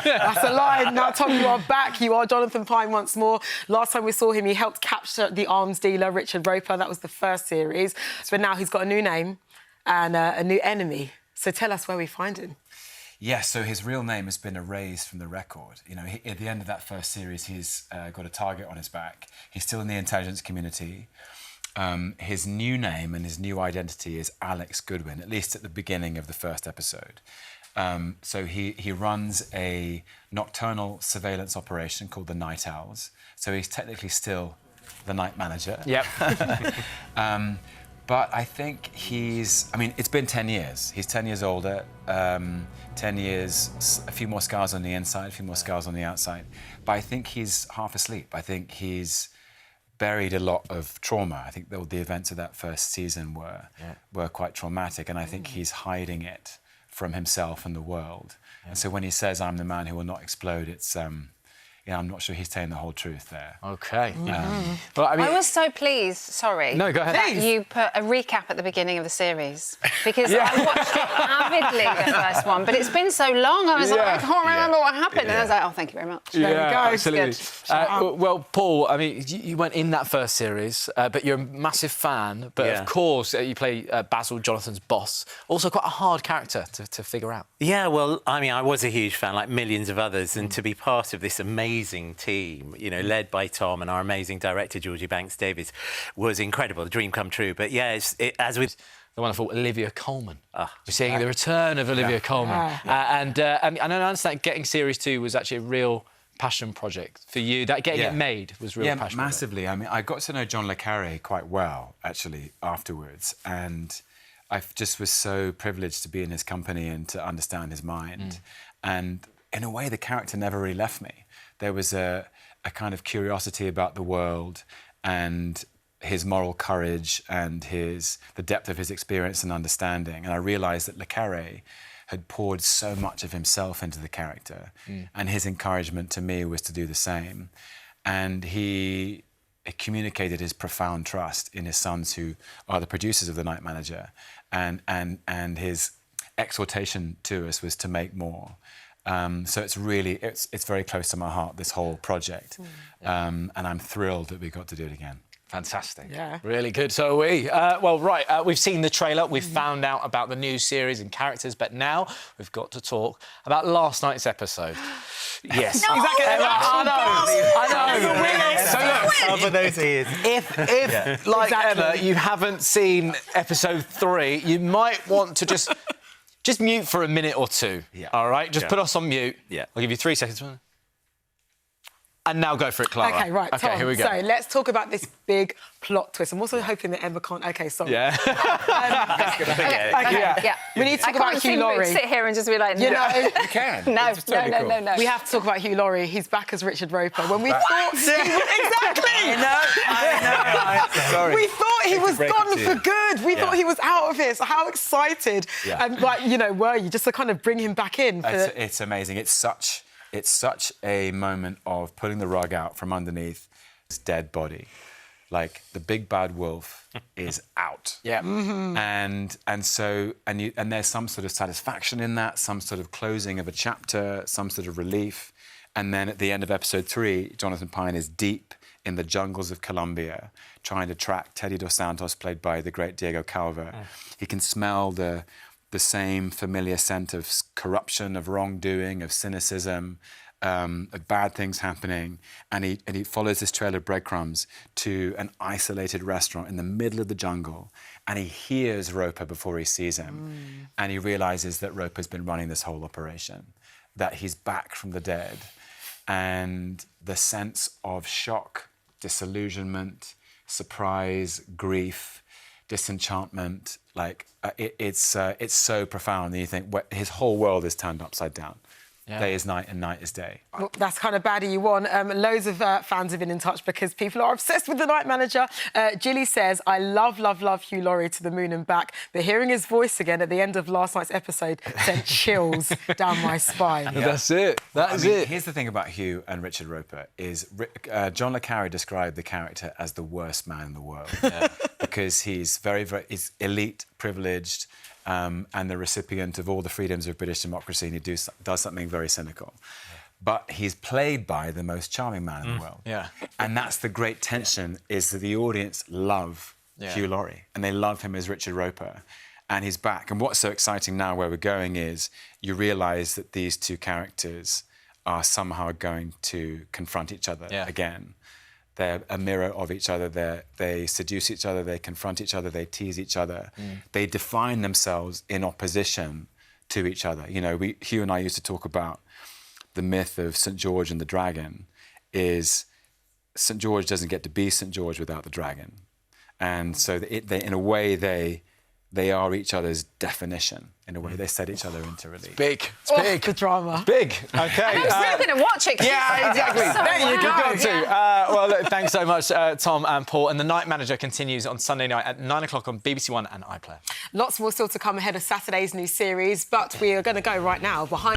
That's a lie. Now, Tom, you are back. You are Jonathan Pine once more. Last time we saw him, he helped capture the arms dealer, Richard Roper. That was the first series. But now he's got a new name and a new enemy. So tell us where we find him. Yes, so his real name has been erased from the record. You know, at the end of that first series, he's got a target on his back. He's still in the intelligence community. His new name and his new identity is Alex Goodwin, at least at the beginning of the first episode. So he runs a nocturnal surveillance operation called the Night Owls. So he's technically still the night manager. Yep. But I think it's been 10 years. He's 10 years older, 10 years, a few more scars on the inside, a few more scars on the outside. But I think he's half asleep. I think he's buried a lot of trauma. I think the events of that first season were quite traumatic, and I think he's hiding it from himself and the world. Yeah. And so when he says, "I'm the man who will not explode," it's, I'm not sure he's telling the whole truth there. OK. Well, I was so pleased, sorry, no, go ahead. that you put a recap at the beginning of the series, because I watched it avidly, the first one, but it's been so long, I was like, I can't remember what happened. And I was like, oh, thank you very much. There we go. Absolutely. Good. Well, Paul, I mean, you weren't in that first series, but you're a massive fan. But of course, you play Basil, Jonathan's boss. Also quite a hard character to figure out. Yeah, well, I mean, I was a huge fan, like millions of others, and to be part of this amazing team, you know, led by Tom and our amazing director, Georgie Banks-Davies, was incredible, a dream come true. But yeah, as with the wonderful Olivia Colman. We're seeing the return of Olivia Colman. And I understand getting Series 2 was actually a real passion project for you. That getting it made was real passion. Yeah, massively. Project. I mean, I got to know John le Carré quite well, actually, afterwards. And I just was so privileged to be in his company and to understand his mind. And in a way, the character never really left me. There was a kind of curiosity about the world and his moral courage and the depth of his experience and understanding. And I realised that le Carré had poured so much of himself into the character, and his encouragement to me was to do the same. And he communicated his profound trust in his sons, who are the producers of The Night Manager, and his exhortation to us was to make more. So it's very close to my heart, this whole project. And I'm thrilled that we got to do it again. Fantastic. Yeah. Really good. So are we. Well, right, we've seen the trailer, we've found out about the new series and characters, but now we've got to talk about last night's episode. Yes. No, exactly. I know. So look, those ears. If like Emma, you haven't seen episode 3, you might want to just mute for a minute or two. Yeah. All right? Just put us on mute. Yeah. I'll give you 3 seconds. And now go for it, Clara. OK, right, OK, Tom, here we go. So let's talk about this big plot twist. I'm also hoping that Emma can't... OK, sorry. Yeah. We need to talk about Hugh Laurie. Sit here and just be like, you know, you can. No. We have to talk about Hugh Laurie. He's back as Richard Roper. When we thought... Exactly! I know. Sorry. We thought he was gone for good. We thought he was out of it. So how excited, were you, just to kind of bring him back in? It's amazing. It's such a moment of pulling the rug out from underneath his dead body. Like, the big bad wolf is out. Yeah. And there's some sort of satisfaction in that, some sort of closing of a chapter, some sort of relief. And then at the end of episode 3, Jonathan Pine is deep in the jungles of Colombia, trying to track Teddy Dos Santos, played by the great Diego Calva. He can smell the same familiar scent of corruption, of wrongdoing, of cynicism, of bad things happening. And he follows this trail of breadcrumbs to an isolated restaurant in the middle of the jungle. And he hears Roper before he sees him. And he realises that Roper's been running this whole operation, that he's back from the dead. And the sense of shock, disillusionment, surprise, grief, disenchantment, it's so profound that you think his whole world is turned upside down. Day is night and night is day. Well, that's kind of baddie you want. Loads of fans have been in touch because people are obsessed with The Night Manager. Gilly says, I love Hugh Laurie to the moon and back, but hearing his voice again at the end of last night's episode sent chills down my spine. Yeah. That's it. That is it. Here's the thing about Hugh and Richard Roper is John le Carré described the character as the worst man in the world because he's he's elite, privileged, and the recipient of all the freedoms of British democracy, and he does something very cynical. But he's played by the most charming man in the world. Yeah. And that's the great tension, is that the audience love Hugh Laurie, and they love him as Richard Roper. And he's back. And what's so exciting now, where we're going, is you realise that these two characters are somehow going to confront each other again. They're a mirror of each other. They seduce each other. They confront each other. They tease each other. They define themselves in opposition to each other. You know, Hugh and I used to talk about the myth of St. George and the dragon. Is St. George doesn't get to be St. George without the dragon. And so in a way, they are each other's definition. In a way, they set each other into relief. It's big. It's big. The drama. It's big. OK. I'm still going to watch it. Yeah, exactly. There you go. Well, look, thanks so much, Tom and Paul. And The Night Manager continues on Sunday night at 9 o'clock on BBC One and iPlayer. Lots more still to come ahead of Saturday's new series, but we are going to go right now behind